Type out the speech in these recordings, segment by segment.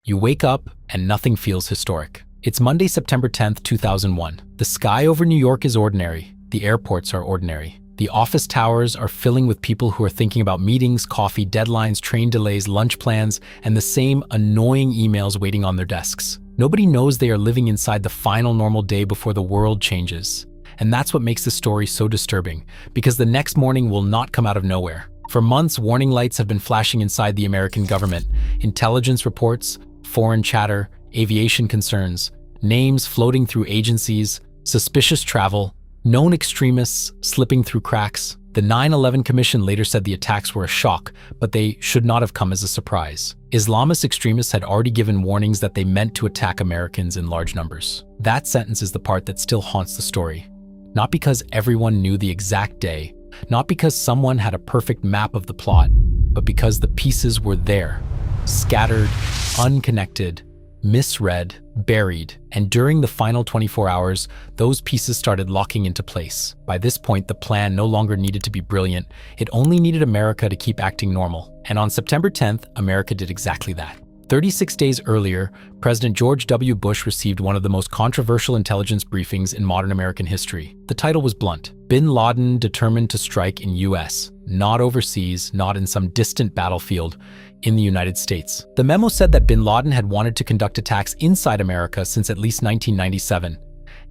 You wake up and nothing feels historic. It's Monday, September 10th, 2001. The sky over New York is ordinary. The airports are ordinary. The office towers are filling with people who are thinking about meetings, coffee, deadlines, train delays, lunch plans, and the same annoying emails waiting on their desks. Nobody knows they are living inside the final normal day before the world changes. And that's what makes the story so disturbing, because the next morning will not come out of nowhere. For months, warning lights have been flashing inside the American government. Intelligence reports, foreign chatter, aviation concerns, names floating through agencies, suspicious travel, known extremists slipping through cracks. The 9/11 Commission later said the attacks were a shock, but they should not have come as a surprise. Islamist extremists had already given warnings that they meant to attack Americans in large numbers. That sentence is the part that still haunts the story. Not because everyone knew the exact day, not because someone had a perfect map of the plot, but because the pieces were there, scattered, unconnected, misread, buried, and during the final 24 hours, those pieces started locking into place. By this point, the plan no longer needed to be brilliant, it only needed America to keep acting normal. And on September 10th, America did exactly that. 36 days earlier, President George W. Bush received one of the most controversial intelligence briefings in modern American history. The title was blunt: Bin Laden determined to strike in US, not overseas, not in some distant battlefield, in the United States. The memo said that bin Laden had wanted to conduct attacks inside America since at least 1997,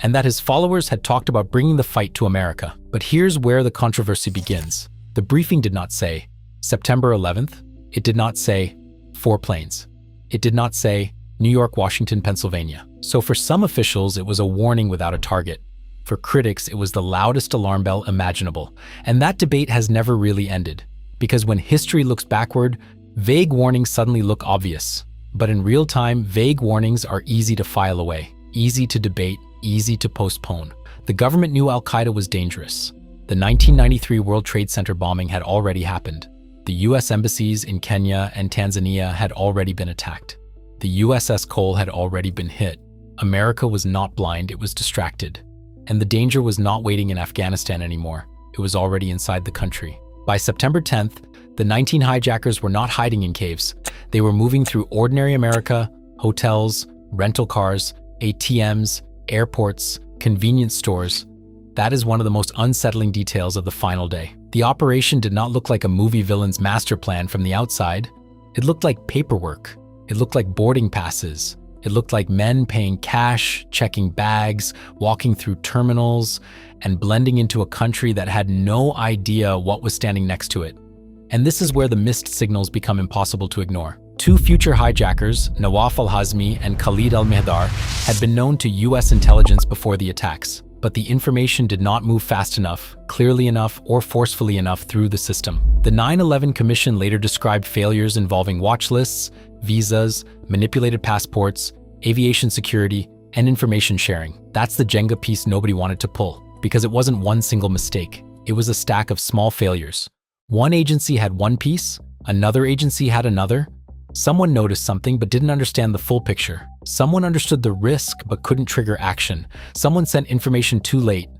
and that his followers had talked about bringing the fight to America. But here's where the controversy begins. The briefing did not say September 11th. It did not say 4 planes. It did not say New York, Washington, Pennsylvania. So for some officials, it was a warning without a target. For critics, it was the loudest alarm bell imaginable. And that debate has never really ended. Because when history looks backward, vague warnings suddenly look obvious. But in real time, vague warnings are easy to file away, easy to debate, easy to postpone. The government knew Al-Qaeda was dangerous. The 1993 World Trade Center bombing had already happened. The US embassies in Kenya and Tanzania had already been attacked. The USS Cole had already been hit. America was not blind, it was distracted. And the danger was not waiting in Afghanistan anymore. It was already inside the country. By September 10th, the 19 hijackers were not hiding in caves. They were moving through ordinary America, hotels, rental cars, ATMs, airports, convenience stores. That is one of the most unsettling details of the final day. The operation did not look like a movie villain's master plan from the outside. It looked like paperwork. It looked like boarding passes. It looked like men paying cash, checking bags, walking through terminals, and blending into a country that had no idea what was standing next to it. And this is where the missed signals become impossible to ignore. 2 future hijackers, Nawaf al-Hazmi and Khalid al-Mihdhar, had been known to US intelligence before the attacks. But the information did not move fast enough, clearly enough, or forcefully enough through the system. The 9/11 Commission later described failures involving watch lists, visas, manipulated passports, aviation security, and information sharing. That's the Jenga piece nobody wanted to pull, because it wasn't one single mistake. It was a stack of small failures. One agency had one piece, another agency had another. Someone noticed something but didn't understand the full picture. Someone understood the risk but couldn't trigger action. Someone sent information too late.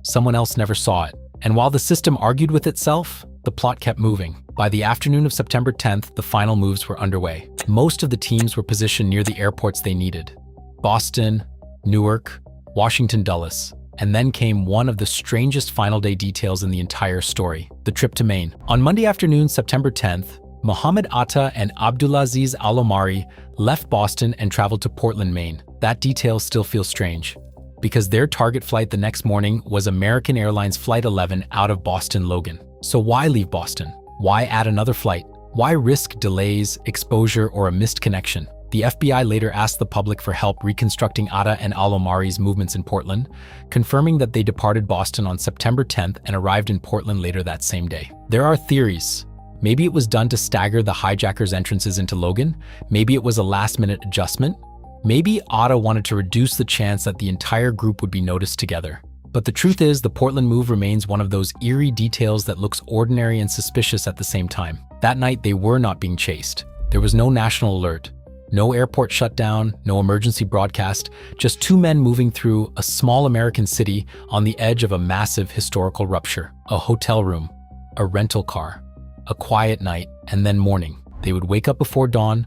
Someone else never saw it. And while the system argued with itself, the plot kept moving. By the afternoon of September 10th, the final moves were underway. Most of the teams were positioned near the airports they needed: Boston, Newark, Washington Dulles. And then came one of the strangest final day details in the entire story: the trip to Maine. On Monday afternoon, September 10th, Mohammed Atta and Abdulaziz Al-Omari left Boston and traveled to Portland, Maine. That detail still feels strange, because their target flight the next morning was American Airlines Flight 11 out of Boston Logan. So why leave Boston? Why add another flight? Why risk delays, exposure, or a missed connection? The FBI later asked the public for help reconstructing Atta and Al-Omari's movements in Portland, confirming that they departed Boston on September 10th and arrived in Portland later that same day. There are theories. Maybe it was done to stagger the hijackers' entrances into Logan. Maybe it was a last-minute adjustment. Maybe Atta wanted to reduce the chance that the entire group would be noticed together. But the truth is, the Portland move remains one of those eerie details that looks ordinary and suspicious at the same time. That night, they were not being chased. There was no national alert, no airport shutdown, no emergency broadcast, just 2 men moving through a small American city on the edge of a massive historical rupture. A hotel room, a rental car, a quiet night, and then morning. They would wake up before dawn,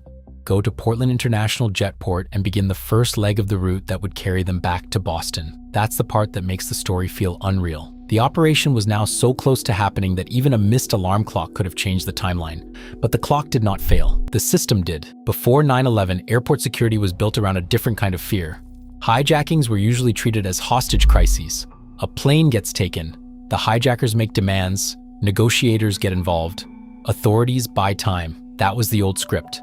go to Portland International Jetport and begin the first leg of the route that would carry them back to Boston. That's the part that makes the story feel unreal. The operation was now so close to happening that even a missed alarm clock could have changed the timeline. But the clock did not fail. The system did. Before 9/11, airport security was built around a different kind of fear. Hijackings were usually treated as hostage crises. A plane gets taken, the hijackers make demands, negotiators get involved, authorities buy time. That was the old script.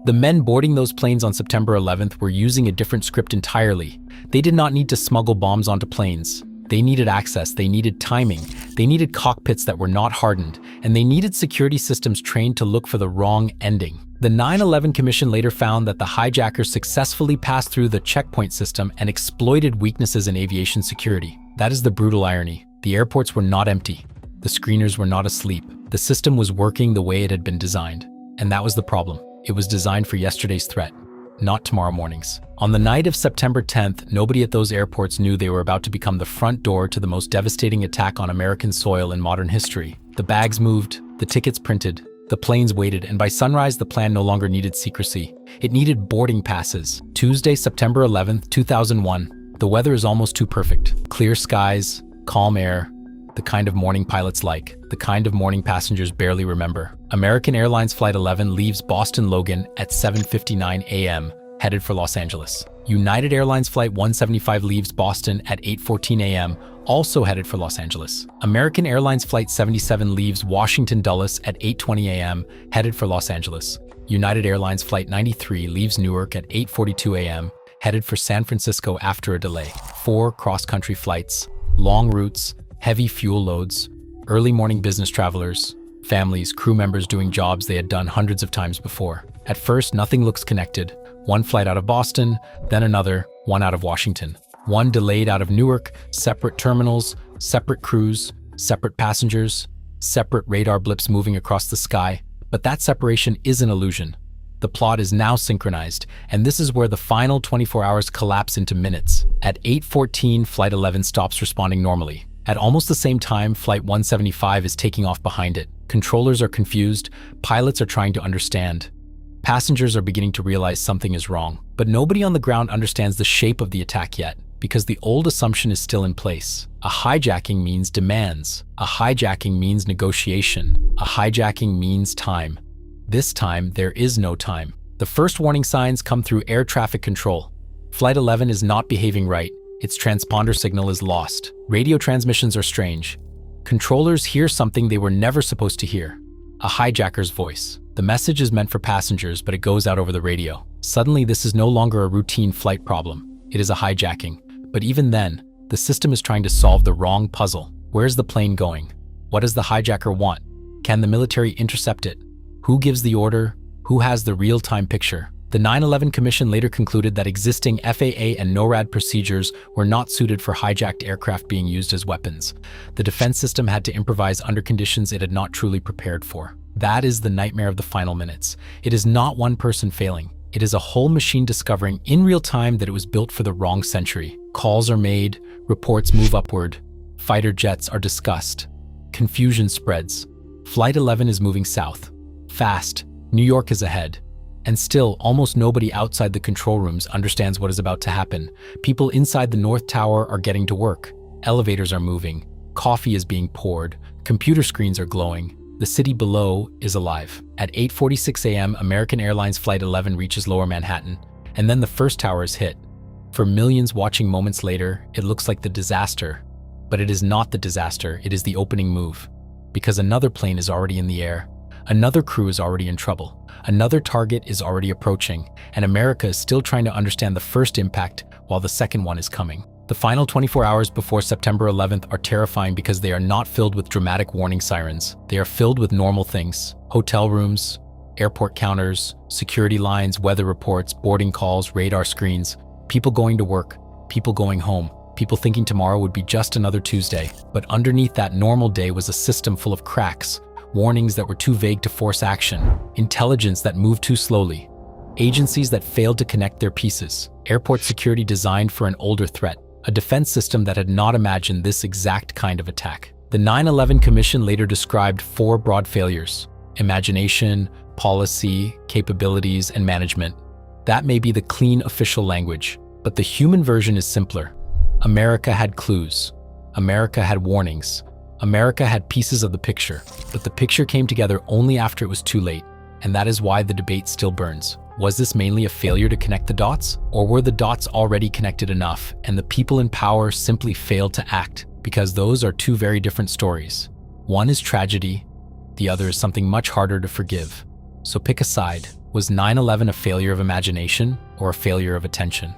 The men boarding those planes on September 11th were using a different script entirely. They did not need to smuggle bombs onto planes. They needed access, they needed timing, they needed cockpits that were not hardened, and they needed security systems trained to look for the wrong ending. The 9/11 Commission later found that the hijackers successfully passed through the checkpoint system and exploited weaknesses in aviation security. That is the brutal irony. The airports were not empty. The screeners were not asleep. The system was working the way it had been designed. And that was the problem. It was designed for yesterday's threat, not tomorrow morning's. On the night of September 10th, nobody at those airports knew they were about to become the front door to the most devastating attack on American soil in modern history. The bags moved, the tickets printed, the planes waited, and by sunrise, the plan no longer needed secrecy. It needed boarding passes. Tuesday, September 11th, 2001. The weather is almost too perfect. Clear skies, calm air, the kind of morning pilots like, the kind of morning passengers barely remember. American Airlines Flight 11 leaves Boston Logan at 7:59 a.m., headed for Los Angeles. United Airlines Flight 175 leaves Boston at 8:14 a.m., also headed for Los Angeles. American Airlines Flight 77 leaves Washington Dulles at 8:20 a.m., headed for Los Angeles. United Airlines Flight 93 leaves Newark at 8:42 a.m., headed for San Francisco after a delay. 4 cross-country flights, long routes, heavy fuel loads, early morning business travelers, families, crew members doing jobs they had done hundreds of times before. At first, nothing looks connected. One flight out of Boston, then another, one out of Washington. One delayed out of Newark, separate terminals, separate crews, separate passengers, separate radar blips moving across the sky. But that separation is an illusion. The plot is now synchronized, and this is where the final 24 hours collapse into minutes. At 8:14, Flight 11 stops responding normally. At almost the same time, Flight 175 is taking off behind it. Controllers are confused, pilots are trying to understand. Passengers are beginning to realize something is wrong, but nobody on the ground understands the shape of the attack yet, because the old assumption is still in place. A hijacking means demands. A hijacking means negotiation. A hijacking means time. This time, there is no time. The first warning signs come through air traffic control. Flight 11 is not behaving right. Its transponder signal is lost. Radio transmissions are strange. Controllers hear something they were never supposed to hear. A hijacker's voice. The message is meant for passengers, but it goes out over the radio. Suddenly, this is no longer a routine flight problem. It is a hijacking. But even then, the system is trying to solve the wrong puzzle. Where's the plane going? What does the hijacker want? Can the military intercept it? Who gives the order? Who has the real-time picture? The 9/11 Commission later concluded that existing FAA and NORAD procedures were not suited for hijacked aircraft being used as weapons. The defense system had to improvise under conditions it had not truly prepared for. That is the nightmare of the final minutes. It is not one person failing. It is a whole machine discovering in real time that it was built for the wrong century. Calls are made, reports move upward, fighter jets are discussed. Confusion spreads. Flight 11 is moving south. Fast. New York is ahead. And still, almost nobody outside the control rooms understands what is about to happen. People inside the North Tower are getting to work. Elevators are moving. Coffee is being poured. Computer screens are glowing. The city below is alive. At 8:46 a.m., American Airlines Flight 11 reaches Lower Manhattan, and then the first tower is hit. For millions watching moments later, it looks like the disaster. But it is not the disaster, it is the opening move. Because another plane is already in the air. Another crew is already in trouble. Another target is already approaching, and America is still trying to understand the first impact while the second one is coming. The final 24 hours before September 11th are terrifying because they are not filled with dramatic warning sirens. They are filled with normal things. Hotel rooms, airport counters, security lines, weather reports, boarding calls, radar screens, people going to work, people going home, people thinking tomorrow would be just another Tuesday. But underneath that normal day was a system full of cracks, warnings that were too vague to force action, intelligence that moved too slowly, agencies that failed to connect their pieces, airport security designed for an older threat, a defense system that had not imagined this exact kind of attack. The 9/11 Commission later described 4 broad failures: imagination, policy, capabilities, and management. That may be the clean official language, but the human version is simpler. America had clues. America had warnings. America had pieces of the picture, but the picture came together only after it was too late, and that is why the debate still burns. Was this mainly a failure to connect the dots? Or were the dots already connected enough, and the people in power simply failed to act? Because those are two very different stories. One is tragedy, the other is something much harder to forgive. So pick a side. Was 9/11 a failure of imagination or a failure of attention?